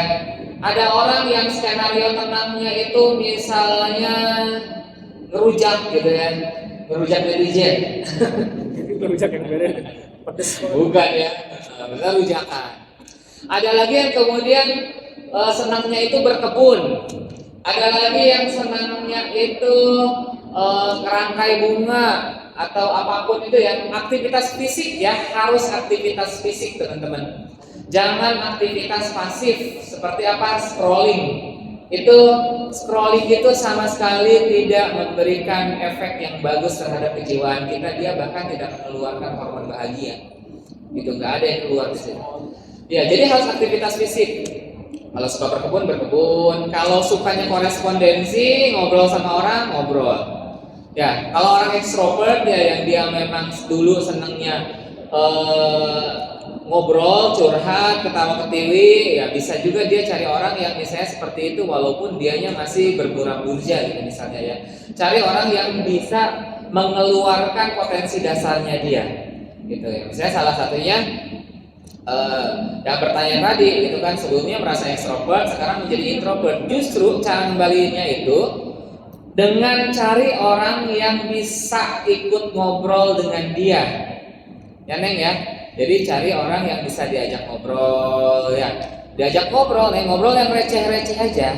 ada orang yang skenario tenangnya itu misalnya ngerujak gitu ya, ngerujak netizen. Ngerujak yang beres, pedes. Bukan ya, misalnya rujakan. Ada lagi yang kemudian senangnya itu berkebun. Ada lagi yang senangnya itu kerangkai bunga atau apapun itu ya, aktivitas fisik ya, harus aktivitas fisik teman-teman. Jangan aktivitas pasif seperti apa? Scrolling. Scrolling itu sama sekali tidak memberikan efek yang bagus terhadap kejiwaan kita. Dia bahkan tidak mengeluarkan hormon bahagia. Itu nggak ada yang keluar di sini. Ya, jadi harus aktivitas fisik. Kalau suka berkebun. Kalau sukanya korespondensi, ngobrol sama orang, ngobrol. Ya, kalau orang ekstrovert ya yang dia memang dulu senangnya ngobrol, curhat, ketawa ketiwi, ya bisa juga dia cari orang yang misalnya seperti itu walaupun dianya masih berburang-burja gitu misalnya ya. Cari orang yang bisa mengeluarkan potensi dasarnya dia, gitu ya. Misalnya salah satunya yang bertanya tadi, itu kan sebelumnya merasa ekstrovert, sekarang menjadi introvert. Justru cara kembalinya itu dengan cari orang yang bisa ikut ngobrol dengan dia, ya Neng ya. Jadi cari orang yang bisa diajak ngobrol ya. Diajak ngobrol, ngobrol yang receh-receh aja,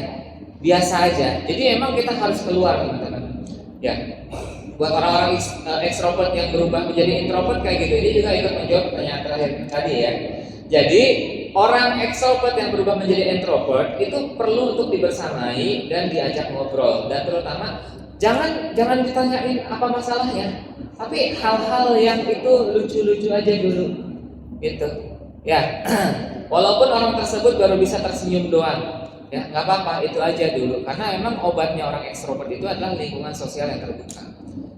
biasa aja. Jadi emang kita harus keluar teman-teman. Ya. Buat orang-orang ekstrovert yang berubah menjadi introvert kayak gitu, ini juga ikut menjawab pertanyaan terakhir tadi ya. Jadi orang ekstrovert yang berubah menjadi introvert itu perlu untuk dibersamai dan diajak ngobrol, dan terutama jangan ditanyain apa masalahnya, tapi hal-hal yang itu lucu-lucu aja dulu, gitu ya. Walaupun orang tersebut baru bisa tersenyum doang, ya nggak apa-apa, itu aja dulu, karena emang obatnya orang ekstrovert itu adalah lingkungan sosial yang terbuka.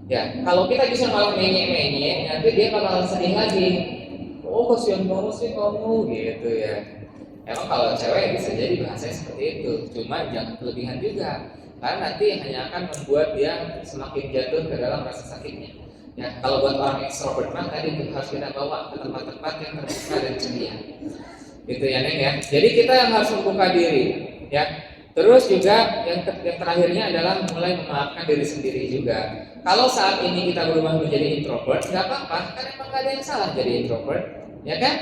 Ya, kalau kita bisa malah menye-menye, nanti dia bakal sedih lagi. Oh, kasihan banget sih kamu, gitu ya. Emang kalau cewek bisa jadi bahasanya seperti itu, cuma jangan kelebihan juga, karena nanti hanya akan membuat dia semakin jatuh ke dalam rasa sakitnya. Ya, kalau buat orang ekstrovert mah tadi itu harus kita bawa ke tempat-tempat yang terbuka dan ceria. Gitu ya Neng ya. Jadi kita yang harus membuka diri, ya. Terus juga yang terakhirnya adalah mulai memaafkan diri sendiri juga. Kalau saat ini kita berubah menjadi introvert, nggak apa-apa, kan emang nggak ada yang salah jadi introvert, ya kan?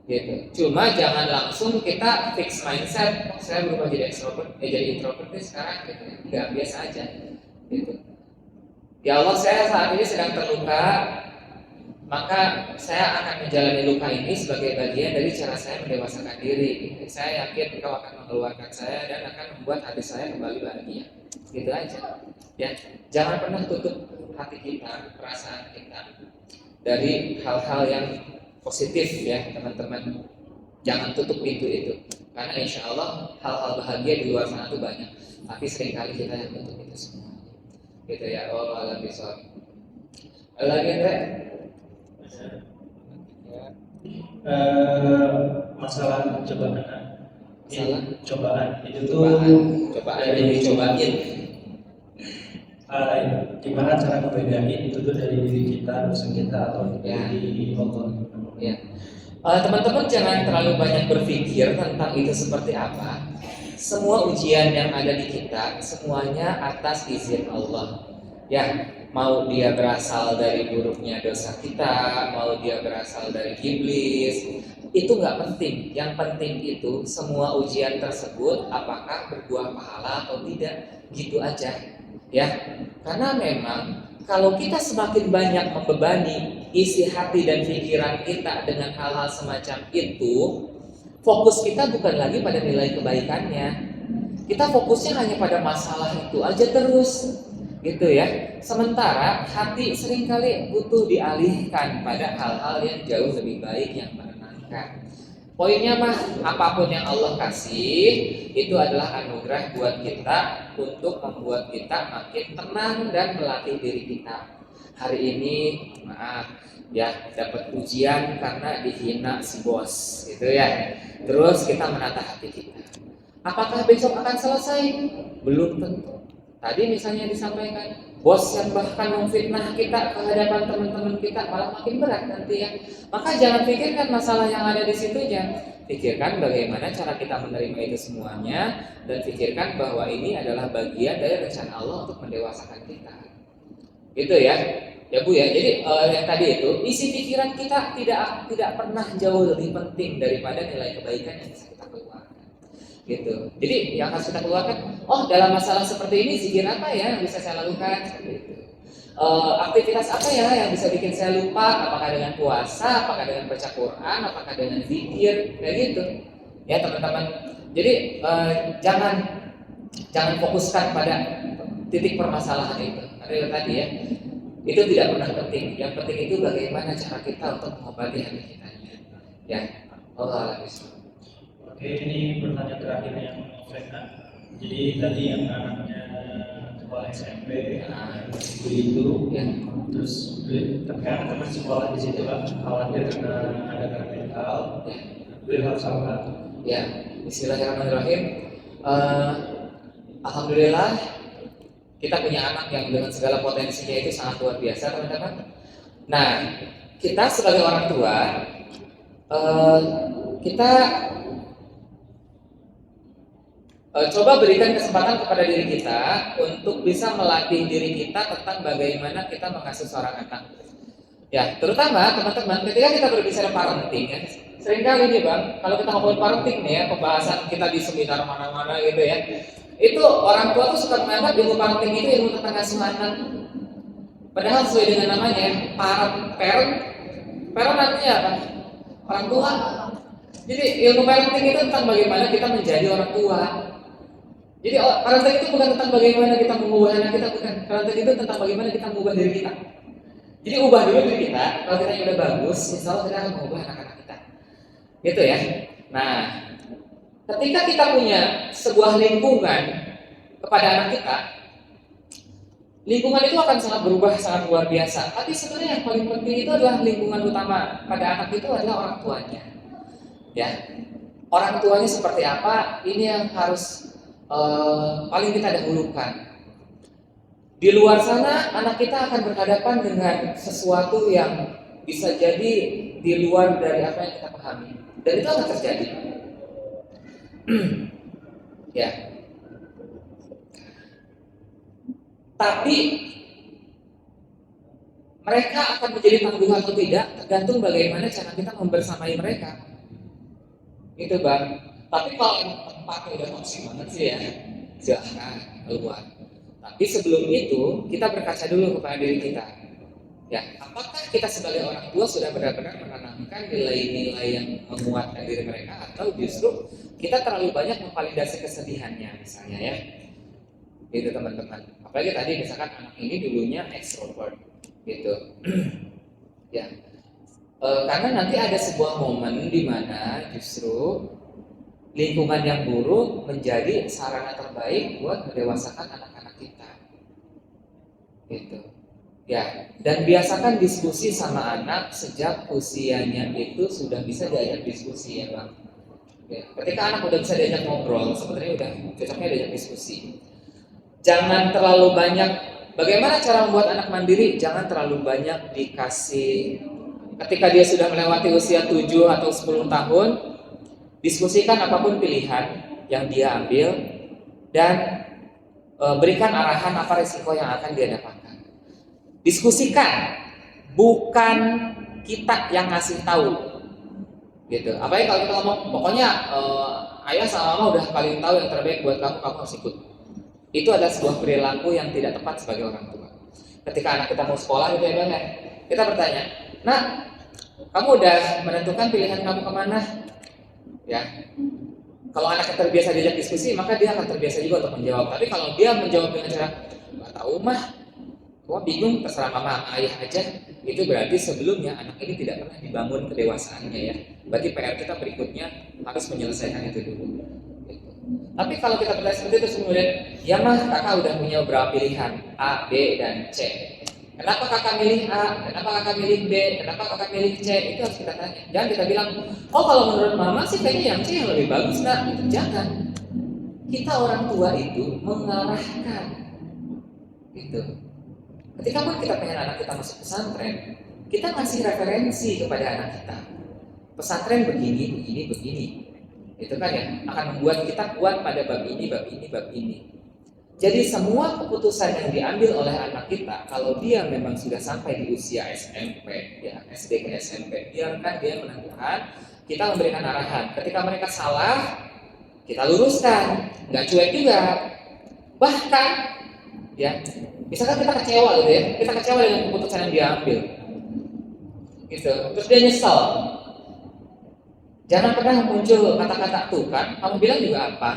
Gitu. Cuma jangan langsung kita fix mindset, oh, saya berubah jadi extrovert, jadi introvert nih sekarang, gitu. Nggak, biasa aja, gitu. Ya Allah, saya saat ini sedang terluka, maka saya akan menjalani luka ini sebagai bagian dari cara saya mendewasakan diri. Saya yakin Engkau akan mengeluarkan saya dan akan membuat hati saya kembali bahagia. Gitu aja. Ya, jangan pernah tutup hati kita, perasaan kita dari hal-hal yang positif ya teman-teman. Jangan tutup pintu itu, karena insya Allah hal-hal bahagia di luar sana itu banyak. Tapi seringkali kita yang tutup itu semua. Gitu ya. Allah alam bisawab. Lagi Andre? Masalah cobaan. Masalah cobaan itu cobaan yang dicobain. Gimana cara membedain itu tuh dari diri kita, musuh kita, atau Ya. dari Allah? Ya. Teman-teman jangan terlalu banyak berpikir tentang itu seperti apa. Semua ujian yang ada di kita semuanya atas izin Allah. Ya, mau dia berasal dari buruknya dosa kita, mau dia berasal dari iblis, itu nggak penting. Yang penting itu semua ujian tersebut apakah berbuah pahala atau tidak, gitu aja. Ya, karena memang kalau kita semakin banyak membebani isi hati dan pikiran kita dengan hal-hal semacam itu, fokus kita bukan lagi pada nilai kebaikannya. Kita fokusnya hanya pada masalah itu aja terus, gitu ya. Sementara hati seringkali butuh dialihkan pada hal-hal yang jauh lebih baik yang menenangkan. Poinnya mah, apapun yang Allah kasih itu adalah anugerah buat kita untuk membuat kita makin tenang dan melatih diri kita. Hari ini maaf ya, dapat ujian karena dihina si bos, gitu ya. Terus kita menata hati kita. Apakah besok akan selesai? Belum tentu. Tadi misalnya disampaikan, bos yang bahkan memfitnah kita ke hadapan teman-teman kita malah makin berat nanti ya. Maka jangan pikirkan masalah yang ada di situ, jangan pikirkan bagaimana cara kita menerima itu semuanya, dan pikirkan bahwa ini adalah bagian dari rencana Allah untuk mendewasakan kita. Gitu ya. Ya Bu ya. Jadi yang tadi itu isi pikiran kita tidak pernah jauh lebih penting daripada nilai kebaikan yang bisa kita keluarkan. Gitu. Jadi yang harus kita keluarkan, oh dalam masalah seperti ini zikir apa ya yang bisa saya lakukan, seperti itu. Aktivitas apa ya yang bisa bikin saya lupa, apakah dengan puasa, apakah dengan baca Quran, apakah dengan zikir, kayak gitu. Ya teman-teman. Jadi jangan fokuskan pada titik permasalahan itu. Ada tadi ya. Itu tidak pernah penting. Yang penting itu bagaimana cara kita untuk mengobati hati kita. Ya. Allah Akbar. Oke, ini pertanyaan terakhir yang Feka. Jadi tadi yang anaknya awal SMP, itu Ya. terus terkadang teman sekolah di situ kan khawatir karena ada gangguan mental, beliau harus apa? Ya, bismillahirrahmanirrahim. Alhamdulillah kita punya anak yang dengan segala potensinya itu sangat luar biasa, teman-teman. Nah, kita sebagai orang tua, kita coba berikan kesempatan kepada diri kita untuk bisa melatih diri kita tentang bagaimana kita mengasuh seorang anak. Ya, terutama teman-teman, ketika kita berbicara parenting ya, seringkali nih Bang, kalau kita ngomongin parenting nih ya, pembahasan kita di seminar mana-mana gitu ya, itu orang tua tuh suka menganggap ilmu parenting itu ilmu tentang asuh anak. Padahal sesuai dengan namanya, parent artinya apa? Orang tua. Jadi ilmu parenting itu tentang bagaimana kita menjadi orang tua. Jadi parenting itu bukan tentang bagaimana kita mengubah anak kita, bukan. Parenting itu tentang bagaimana kita mengubah diri kita. Jadi ubah dulu diri kita, kalau kita udah bagus, insya Allah kita akan mengubah anak-anak kita. Gitu ya. Nah, ketika kita punya sebuah lingkungan kepada anak kita, lingkungan itu akan sangat berubah, sangat luar biasa. Tapi sebenarnya yang paling penting itu adalah lingkungan utama pada anak itu adalah orang tuanya. Ya, orang tuanya seperti apa? Ini yang harus paling kita dahulukan. Di luar sana, anak kita akan berhadapan dengan sesuatu yang bisa jadi di luar dari apa yang kita pahami, dan itu akan terjadi. Ya. Tapi mereka akan menjadi tangguh atau tidak tergantung bagaimana cara kita membersamai mereka. Itu Bang. Tapi kalau tempatnya udah toksik banget sih ya, silahkan keluar. Tapi sebelum itu kita berkaca dulu kepada diri kita. Ya, apakah kita sebagai orang tua sudah benar-benar menanamkan nilai-nilai yang menguatkan diri mereka, atau justru kita terlalu banyak memvalidasi kesedihannya misalnya ya. Gitu teman-teman. Apalagi tadi misalkan anak ini dulunya extrovert gitu. Ya. Karena nanti ada sebuah momen di mana justru lingkungan yang buruk menjadi sarana terbaik buat mendewasakan anak-anak kita. Gitu. Ya, dan biasakan diskusi sama anak sejak usianya itu sudah bisa diajak diskusi ya Bang. Ya, ketika anak udah bisa diajak ngobrol, sebenarnya udah cocoknya diajak diskusi. Jangan terlalu banyak. Bagaimana cara membuat anak mandiri? Jangan terlalu banyak dikasih. Ketika dia sudah melewati usia 7 atau 10 tahun, diskusikan apapun pilihan yang dia ambil dan berikan arahan apa risiko yang akan dia dapatkan. Diskusikan, bukan kita yang ngasih tahu. Gitu. Apalagi kalau kita ngomong, pokoknya ayah sama mama udah paling tahu yang terbaik buat kamu, kamu harus ikut. Itu adalah sebuah perilaku yang tidak tepat sebagai orang tua. Ketika anak kita mau sekolah gitu ya Bang, kita bertanya, "Nak, kamu udah menentukan pilihan kamu kemana?" Ya. Kalau anak terbiasa diajak diskusi, maka dia akan terbiasa juga untuk menjawab. Tapi kalau dia menjawab dengan cara "Nggak tahu mah, gua bingung, terserah mama ayah aja," itu berarti sebelumnya anak ini tidak pernah dibangun kedewasaannya ya. Berarti PR kita berikutnya harus menyelesaikan itu dulu. Tapi kalau kita bertanya seperti itu kemudian, ya mah kakak udah punya beberapa pilihan A, B, dan C. Kenapa kakak milih A? Kenapa kakak milih B? Kenapa kakak milih C? Itu harus kita tanya. Jangan kita bilang, oh kalau menurut mama sih kayaknya yang C yang lebih bagus nak. Jangan. Kita orang tua itu mengarahkan. Gitu. Ketika pun kita pengen anak kita masuk pesantren, kita ngasih referensi kepada anak kita. Pesantren begini, begini, begini. Itu kan ya akan membuat kita kuat pada bab ini, bab ini, bab ini. Jadi semua keputusan yang diambil oleh anak kita, kalau dia memang sudah sampai di usia SMP, ya SD ke SMP, biarkan dia menentukan. Kita memberikan arahan. Ketika mereka salah, kita luruskan, nggak cuek juga. Bahkan, ya, misalkan kita kecewa gitu ya, kita kecewa dengan keputusan yang dia ambil, gitu. Terus dia nyesel. Jangan pernah muncul kata-kata tuh kan, kamu bilang juga apa?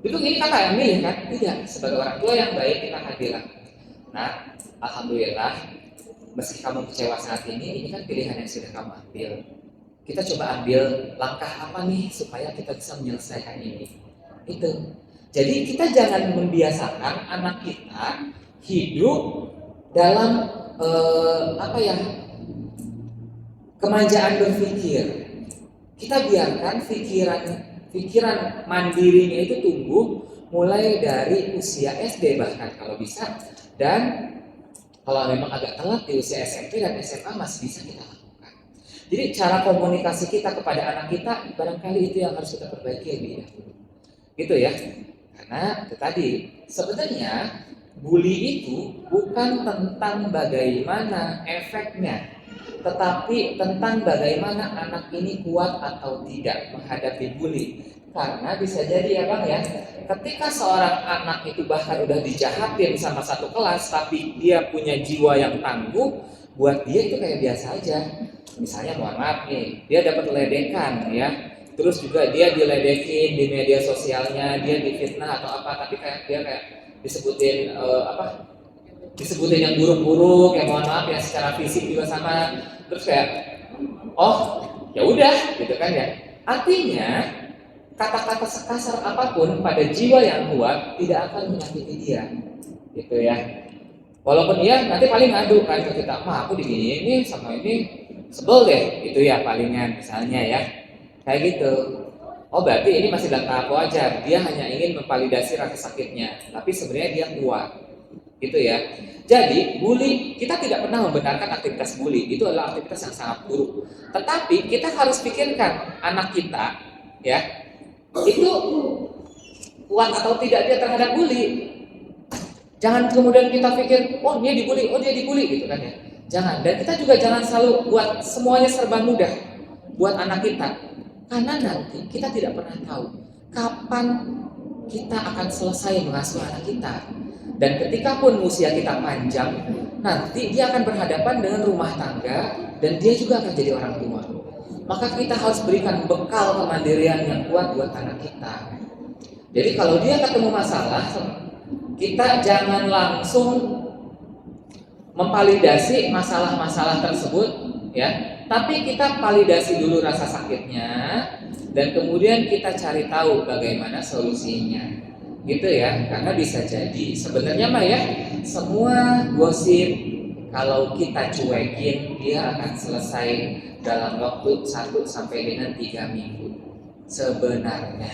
Dulu ini kakak yang milih kan? Tidak, sebagai orang tua yang baik kita akan bilang, nah, alhamdulillah, meski kamu kecewa saat ini kan pilihan yang sudah kamu ambil. Kita coba ambil langkah apa nih supaya kita bisa menyelesaikan ini. Itu. Jadi kita jangan membiasakan anak kita hidup dalam kemanjaan berpikir. Kita biarkan pikiran mandirinya itu tumbuh mulai dari usia SD bahkan kalau bisa, dan kalau memang agak telat di usia SMP dan SMA masih bisa kita lakukan. Jadi cara komunikasi kita kepada anak kita barangkali itu yang harus kita perbaiki lebih dahulu. Gitu ya. Karena itu tadi sebenarnya bully itu bukan tentang bagaimana efeknya, tetapi tentang bagaimana anak ini kuat atau tidak menghadapi bully. Karena bisa jadi ya Bang ya, ketika seorang anak itu bahkan udah dijahatin sama satu kelas, tapi dia punya jiwa yang tangguh, buat dia itu kayak biasa aja. Misalnya mohon maaf nih, dia dapat ledekan ya, terus juga dia diledekin di media sosialnya, dia difitnah atau apa, tapi dia kayak disebutin disebutin yang buruk-buruk, yang mohon maaf ya secara fisik juga sama, terus kayak oh ya udah gitu kan ya. Artinya kata-kata sekasar apapun pada jiwa yang kuat tidak akan menyakiti dia, gitu ya. Walaupun dia nanti paling ngadu kan ke kita, mah aku diginiin ini sama ini sebel deh, itu ya palingan misalnya ya, kayak gitu. Oh berarti ini masih dalam tahap wajar, dia hanya ingin memvalidasi rasa sakitnya, tapi sebenarnya dia kuat, gitu ya. Jadi bully, kita tidak pernah membenarkan aktivitas bully, itu adalah aktivitas yang sangat buruk. Tetapi kita harus pikirkan anak kita, ya, itu kuat atau tidak dia terhadap bully. Jangan kemudian kita pikir, oh dia dibully gitu kan ya. Jangan, dan kita juga jangan selalu buat semuanya serba mudah buat anak kita. Karena nanti kita tidak pernah tahu kapan kita akan selesai mengasuh anak kita. Dan ketika pun usia kita panjang, nanti dia akan berhadapan dengan rumah tangga dan dia juga akan jadi orang tua. Maka kita harus berikan bekal kemandirian yang kuat buat anak kita. Jadi kalau dia ketemu masalah, kita jangan langsung memvalidasi masalah-masalah tersebut, ya. Tapi kita validasi dulu rasa sakitnya dan kemudian kita cari tahu bagaimana solusinya. Gitu ya. Karena bisa jadi sebenarnya mah ya, semua gosip kalau kita cuekin dia akan selesai dalam waktu 1 sampai dengan 3 minggu. Sebenarnya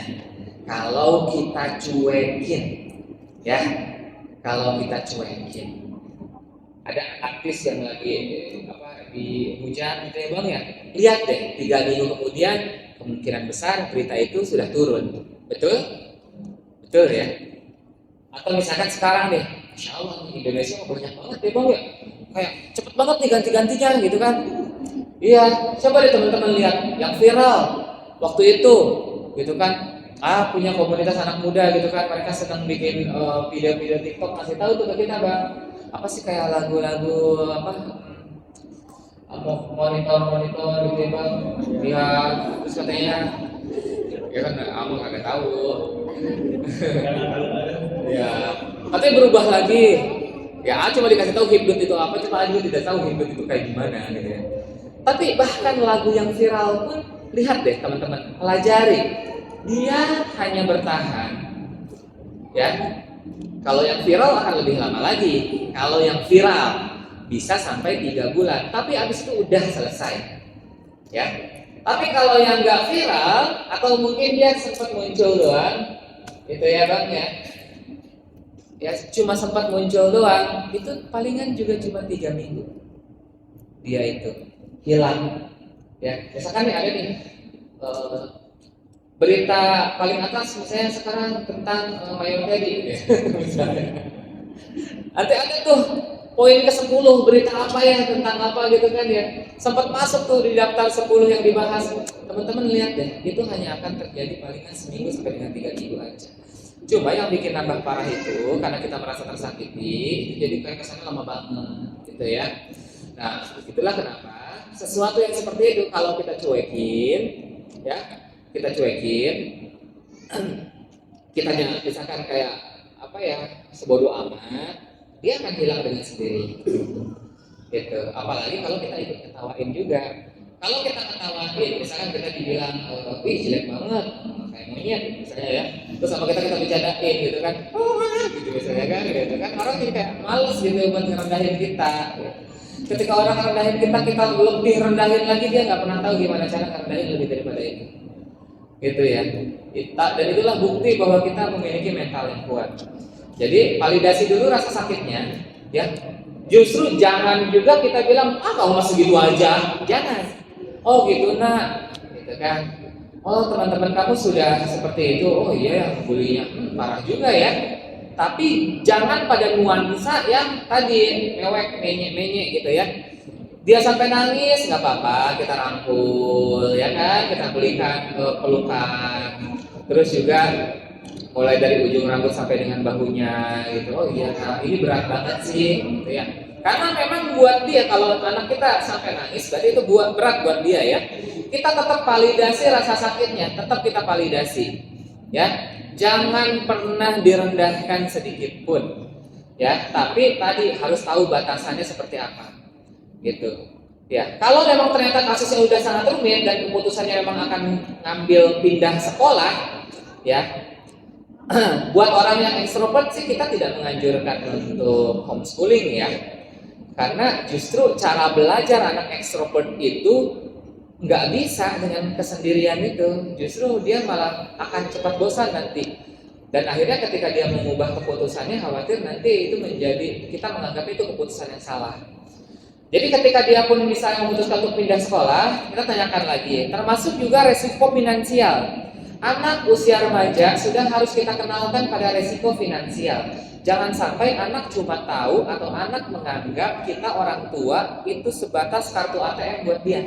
kalau kita cuekin, ya, kalau kita cuekin, ada artis yang lagi di hujan gitu ya Bang ya, lihat deh 3 minggu kemudian kemungkinan besar berita itu sudah turun, betul ya. Atau misalkan sekarang deh, Insya Allah Indonesia banyak banget ya Bang ya, kayak cepet banget nih ganti-gantinya gitu kan. Iya, coba deh teman-teman lihat yang viral waktu itu, gitu kan. Punya komunitas anak muda gitu kan, mereka sedang bikin video-video TikTok, kasih tahu tuh ke kita Bang, apa sih kayak lagu-lagu monitor gitu ya Bang. Lihat, terus katanya, ya kan aku nggak tahu. Ya, katanya berubah lagi. Ya, cuma dikasih tahu hipnot itu apa, coba aja tidak tahu hipnot itu kayak gimana gitu ya. Tapi bahkan lagu yang viral pun, lihat deh teman-teman, pelajari, dia hanya bertahan, ya. Kalau yang viral akan lebih lama lagi. Kalau yang viral bisa sampai 3 bulan, tapi abis itu udah selesai, ya. Tapi kalau yang nggak viral atau mungkin dia sempat muncul doang, itu ya Bang ya cuma sempat muncul doang, itu palingan juga cuma 3 minggu dia itu hilang, ya. Misalkan nih ada nih berita paling atas misalnya sekarang tentang Mayor Teddy, misalnya. Nanti ada tuh poin ke-10 berita apa ya tentang apa gitu kan ya, sempat masuk tuh di daftar 10 yang dibahas. Teman-teman lihat deh, itu hanya akan terjadi palingan seminggu sampai dengan 3 minggu aja. Cuma yang bikin nambah parah itu karena kita merasa tersakiti, jadi kayak kesannya lama banget gitu ya. Nah, itulah kenapa sesuatu yang seperti itu kalau kita cuekin, ya, kita jangan misalkan kayak sebodoh amat, dia akan hilang dengan sendiri. Gitu. Apalagi kalau kita ikut ketawain juga. Kalau kita ketawain, misalkan kita dibilang, wih jelek banget, kayak monyet misalnya ya, terus sama kita bercandain gitu kan, gitu misalnya kan, gitu kan orang jadi kayak males gitu buat ngerendahin kita. Gitu. Ketika orang rendahin kita lebih rendahin lagi, dia nggak pernah tahu gimana cara ngerendahin lebih daripada itu. Gitu ya. Dan itulah bukti bahwa kita memiliki mental yang kuat. Jadi validasi dulu rasa sakitnya, ya. Justru jangan juga kita bilang, kamu masih gitu aja. Jangan. Oh gitu nak, gitu kan. Oh teman-teman kamu sudah seperti itu. Oh iya yang bulinya parah juga ya. Tapi jangan pada nuansa yang tadi mewek, menye gitu ya. Dia sampai nangis nggak apa-apa, kita rangkul ya kan, kita belikan pelukan. Terus juga mulai dari ujung rambut sampai dengan bahunya gitu. Oh iya kak, ini berat banget sih gitu ya. Karena memang buat dia, kalau anak kita sampai nangis berarti itu berat buat dia ya. Kita tetap validasi rasa sakitnya, tetap kita validasi ya. Jangan pernah direndahkan sedikit pun ya. Tapi tadi harus tahu batasannya seperti apa gitu ya. Kalau memang ternyata kasusnya udah sangat rumit dan keputusannya memang akan ngambil pindah sekolah ya, buat orang yang ekstrovert sih kita tidak menganjurkan untuk homeschooling ya, karena justru cara belajar anak ekstrovert itu nggak bisa dengan kesendirian itu, justru dia malah akan cepat bosan nanti. Dan akhirnya ketika dia mengubah keputusannya, khawatir nanti itu menjadi, kita menganggap itu keputusan yang salah. Jadi ketika dia pun misalnya memutuskan untuk pindah sekolah, kita tanyakan lagi, termasuk juga resiko finansial. Anak usia remaja sudah harus kita kenalkan pada resiko finansial. Jangan sampai anak cuma tahu atau anak menganggap kita orang tua itu sebatas kartu ATM buat dia.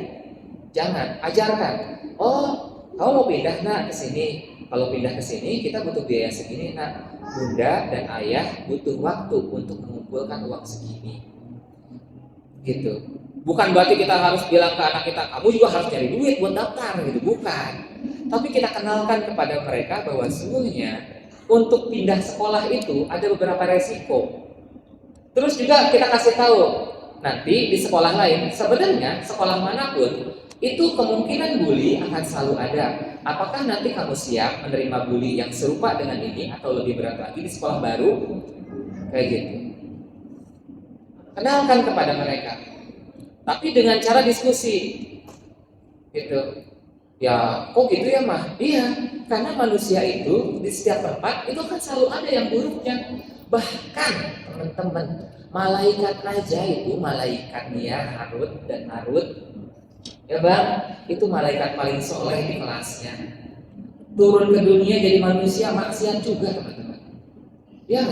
Jangan, ajarkan. Oh, kamu mau pindah nak ke sini. Kalau pindah ke sini kita butuh biaya segini nak. Bunda dan ayah butuh waktu untuk mengumpulkan uang segini. Gitu. Bukan berarti kita harus bilang ke anak kita, kamu juga harus cari duit buat daftar gitu, bukan. Tapi kita kenalkan kepada mereka bahwa sesungguhnya untuk pindah sekolah itu ada beberapa resiko. Terus juga kita kasih tahu nanti di sekolah lain, sebenarnya sekolah manapun itu kemungkinan bully akan selalu ada. Apakah nanti kamu siap menerima bully yang serupa dengan ini atau lebih berat lagi di sekolah baru? Kayak gitu. Kenalkan kepada mereka, tapi dengan cara diskusi gitu ya. Kok gitu ya mah? Iya, karena manusia itu di setiap tempat itu kan selalu ada yang buruknya. Bahkan teman-teman, malaikat aja itu, malaikat Nia, Harut dan Marut ya bang, itu malaikat paling soleh di kelasnya, turun ke dunia jadi manusia maksiat juga teman-teman. Ya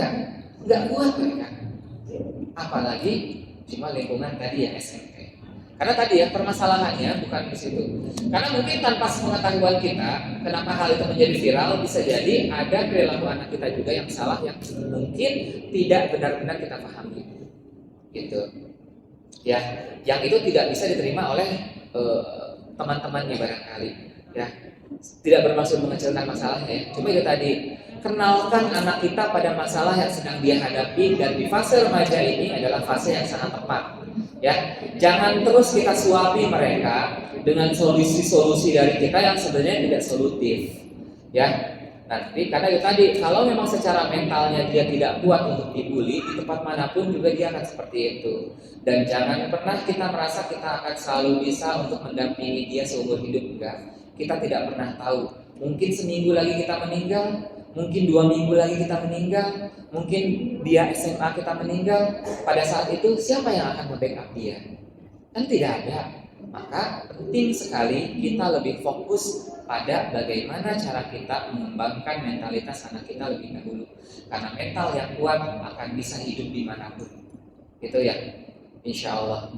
nggak kuat mereka. Apalagi cuma lingkungan tadi ya SMP. Karena tadi ya permasalahannya bukan di situ. Karena mungkin tanpa sepengetahuan kita, kenapa hal itu menjadi viral, bisa jadi ada perilaku anak kita juga yang salah yang mungkin tidak benar-benar kita pahami. Gitu. Ya, yang itu tidak bisa diterima oleh teman-temannya barangkali. Ya, tidak bermaksud mengecilkan masalahnya ya. Cuma itu tadi, kenalkan anak kita pada masalah yang sedang dia hadapi, dan di fase remaja ini adalah fase yang sangat tepat ya. Jangan terus kita suapi mereka dengan solusi-solusi dari kita yang sebenarnya tidak solutif ya. Nanti karena itu tadi, kalau memang secara mentalnya dia tidak kuat untuk dibully, di tempat manapun juga dia akan seperti itu. Dan jangan pernah kita merasa kita akan selalu bisa untuk mendampingi dia seumur hidup, enggak. Kita tidak pernah tahu, mungkin seminggu lagi kita meninggal, mungkin 2 minggu lagi kita meninggal, mungkin dia SMA kita meninggal. Pada saat itu siapa yang akan membackup dia? Kan tidak ada. Maka penting sekali kita lebih fokus pada bagaimana cara kita mengembangkan mentalitas anak kita lebih dahulu. Karena mental yang kuat akan bisa hidup dimanapun. Itu ya, insya Allah.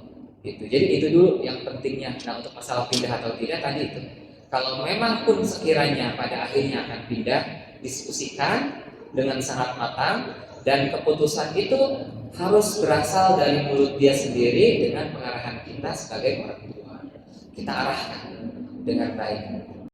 Gitu. Jadi itu dulu yang pentingnya. Nah untuk masalah pindah atau tidak tadi itu, kalau memang pun sekiranya pada akhirnya akan pindah, diskusikan dengan sangat matang, dan keputusan itu harus berasal dari mulut dia sendiri dengan pengarahan kita sebagai orang tua. Kita arahkan dengan baik.